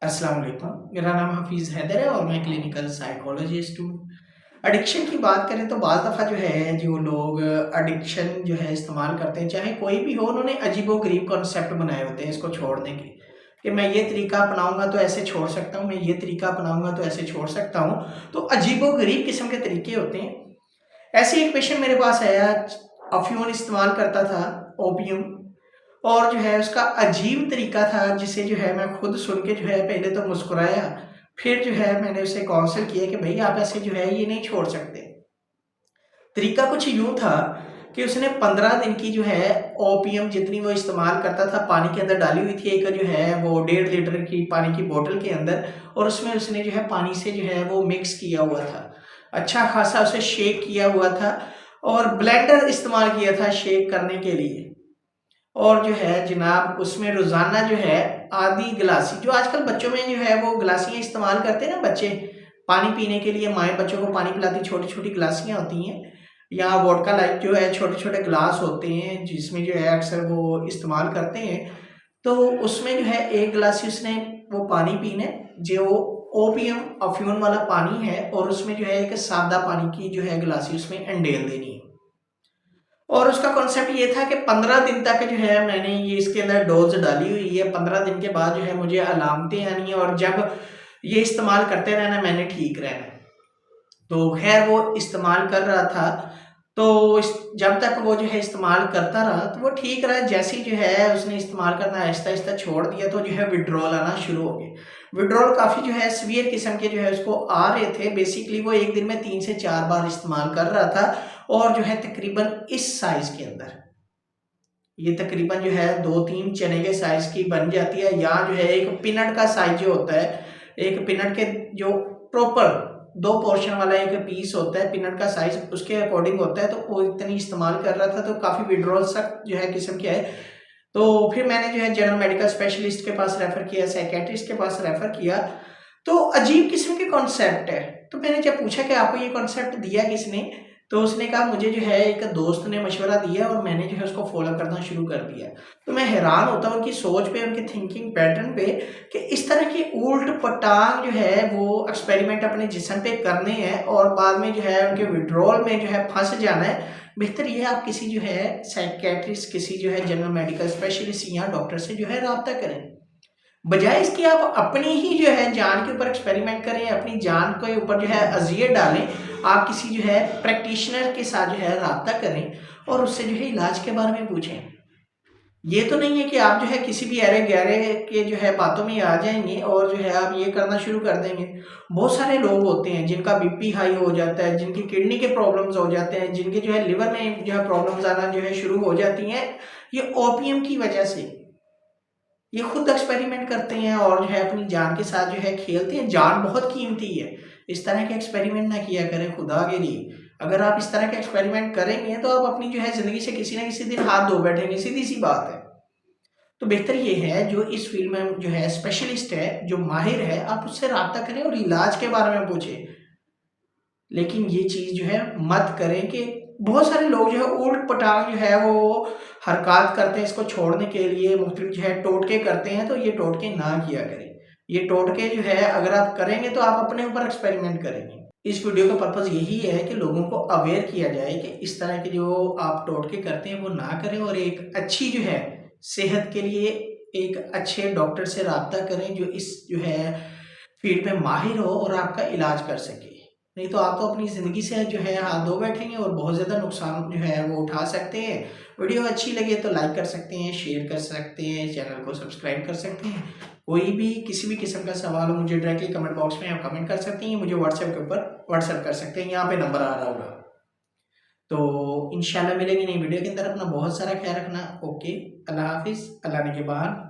अस्सलाम वालेकुम। मेरा नाम हफ़ीज़ हैदर है और मैं क्लिनिकल साइकोलॉजिस्ट हूँ। एडिक्शन की बात करें तो बाज़ दफ़ा जो है जो लोग एडिक्शन जो है इस्तेमाल करते हैं, चाहे कोई भी हो, उन्होंने अजीबो-गरीब कॉन्सेप्ट बनाए होते हैं इसको छोड़ने के, कि मैं ये तरीका अपनाऊँगा तो ऐसे छोड़ सकता हूँ, मैं ये तरीका अपनाऊँगा तो ऐसे छोड़ सकता हूँ। तो अजीबो-गरीब किस्म के तरीके होते हैं। ऐसे ही एक पेशेंट मेरे पास आया, अफ़ीम इस्तेमाल करता था, ओपियम। और जो है उसका अजीब तरीका था जिसे जो है मैं खुद सुन के जो है पहले तो मुस्कुराया, फिर जो है मैंने उसे काउंसल किया कि भई आप ऐसे जो है ये नहीं छोड़ सकते। तरीका कुछ यूँ था कि उसने 15 दिन की जो है ओपियम जितनी वो इस्तेमाल करता था पानी के अंदर डाली हुई थी, एक जो है वो 1.5 लीटर की पानी की बोतल के अंदर, और उसमें उसने जो है पानी से जो है वो मिक्स किया हुआ था। अच्छा खासा उसे शेक किया हुआ था और ब्लेंडर इस्तेमाल किया था शेक करने के लिए। और जो है जनाब उसमें रोज़ाना जो है आधी गिलासी, जो आजकल बच्चों में जो है वो गिलासियाँ इस्तेमाल करते हैं ना बच्चे, पानी पीने के लिए माएँ बच्चों को पानी पिलाती, छोटी-छोटी गिलासियाँ होती हैं, या वोडका लाइट जो है छोटे-छोटे ग्लास होते हैं जिसमें जो है अक्सर वो इस्तेमाल करते हैं। तो उसमें जो है 1 गिलास ही उसने वो पानी पीना है, जो ओपियम अफ़्यून वाला पानी है, और उसमें जो है एक सादा पानी की जो है गिलासी उसमें अंडेल देनी है। और उसका कॉन्सेप्ट ये था कि 15 दिन तक जो है मैंने ये इसके अंदर डोज़ डाली हुई है, 15 दिन के बाद जो है मुझे अलामतें आनी है और जब ये इस्तेमाल करते रहना मैंने ठीक रहना है। तो ख़ैर वो इस्तेमाल कर रहा था, तो इस जब तक वो जो है इस्तेमाल करता रहा तो वो ठीक रहा। जैसे ही जो है उसने इस्तेमाल करना आहिस्ता-आहिस्ता छोड़ दिया तो जो है विथड्रॉल आना शुरू हो गए। विथड्रॉल काफ़ी जो है सीवियर किस्म के जो है उसको आ रहे थे। बेसिकली वो 1 दिन में 3 से 4 बार इस्तेमाल कर रहा था और जो है तकरीबन इस साइज़ के अंदर। ये तकरीबन जो है 2-3 चने के साइज़ की बन जाती है, या जो है एक पीनट का साइज़ जो होता है, एक पीनट के जो प्रॉपर 2 पोर्शन वाला एक पीस होता है, पीनट का साइज़ उसके अकॉर्डिंग होता है, तो वो इतनी इस्तेमाल कर रहा था तो काफ़ी विथड्रॉल सख्त जो है किस्म के आए। तो फिर मैंने जो है जनरल मेडिकल स्पेशलिस्ट के पास रेफ़र किया, साइकियाट्रिस्ट के पास रेफ़र किया। तो अजीब किस्म के कॉन्सेप्ट है। तो मैंने जब पूछा कि आपको ये कॉन्सेप्ट दिया किसने? तो उसने कहा मुझे जो है एक दोस्त ने मशवरा दिया और मैंने जो है उसको फ़ॉलो करना शुरू कर दिया। तो मैं हैरान होता हूँ उनकी सोच पे, उनके थिंकिंग पैटर्न पे, कि इस तरह के ऊट-पटांग जो है वो एक्सपेरिमेंट अपने जिस्म पे करने हैं और बाद में जो है उनके विथड्रॉल में जो है फँस जाना है। बेहतर ये है आप किसी जो है साइकियाट्रिस्ट, किसी जो है जनरल मेडिकल स्पेशलिस्ट या डॉक्टर से जो है राब्ता करें। बजाय इसके आप अपनी ही जो है जान के ऊपर एक्सपेरिमेंट करें, अपनी जान के ऊपर जो है अज़ियत डालें, आप किसी जो है प्रैक्टिशनर के साथ जो है राब्ता करें और उससे जो है इलाज के बारे में पूछें। ये तो नहीं है कि आप जो है किसी भी अरे-गहरे के जो है बातों में आ जाएँगे और जो है आप ये करना शुरू कर देंगे। बहुत सारे लोग होते हैं जिनका बीपी हाई हो जाता है, जिनकी किडनी के प्रॉब्लम्स हो जाते हैं, जिनके जो है लिवर में जो है प्रॉब्लम्स आना जो है शुरू हो जाती हैं, ये ओपियम की वजह से। ये खुद एक्सपेरिमेंट करते हैं और जो है अपनी जान के साथ जो है खेलते हैं। जान बहुत कीमती है। इस तरह के एक्सपेरिमेंट ना किया करें खुदा के लिए। अगर आप इस तरह के एक्सपेरिमेंट करेंगे तो आप अपनी जो है ज़िंदगी से किसी न किसी दिन हाथ धो बैठेंगे, सीधी-सी बात है। तो बेहतर ये है जो इस फ़ील्ड में जो है स्पेशलिस्ट है, जो माहिर है, आप उससे राब्ता करें और इलाज के बारे में पूछें। लेकिन ये चीज़ जो है मत करें कि बहुत सारे लोग जो है ऊट-पटांग जो है वो हरकत करते हैं इसको छोड़ने के लिए, मुख्तलिफ जो है टोटके करते हैं, तो ये टोटके ना किया करें। ये टोटके जो है अगर आप करेंगे तो आप अपने ऊपर एक्सपेरिमेंट करेंगे। इस वीडियो का पर्पज़ यही है कि लोगों को अवेयर किया जाए कि इस तरह के जो आप टोटके करते हैं वो ना करें और एक अच्छी जो है सेहत के लिए एक अच्छे डॉक्टर से राब्ता करें जो इस जो है फ़ील्ड में माहिर हो और आपका इलाज कर सके। नहीं तो आप तो अपनी ज़िंदगी से जो है हाथ धो बैठेंगे और बहुत ज़्यादा नुकसान जो है वो उठा सकते हैं। वीडियो अच्छी लगे तो लाइक कर सकते हैं, शेयर कर सकते हैं, चैनल को सब्सक्राइब कर सकते हैं। कोई भी किसी भी किस्म का सवाल हो मुझे डायरेक्टली कमेंट बॉक्स में आप कमेंट कर सकते हैं, मुझे व्हाट्सएप के ऊपर व्हाट्सएप कर सकते हैं, यहाँ पे नंबर आ रहा होगा। तो इंशाल्लाह मिलेंगे नई वीडियो के अंदर। अपना बहुत सारा ख्याल रखना। ओके, अल्लाह हाफ़िज़, अल्लाह निगहबान।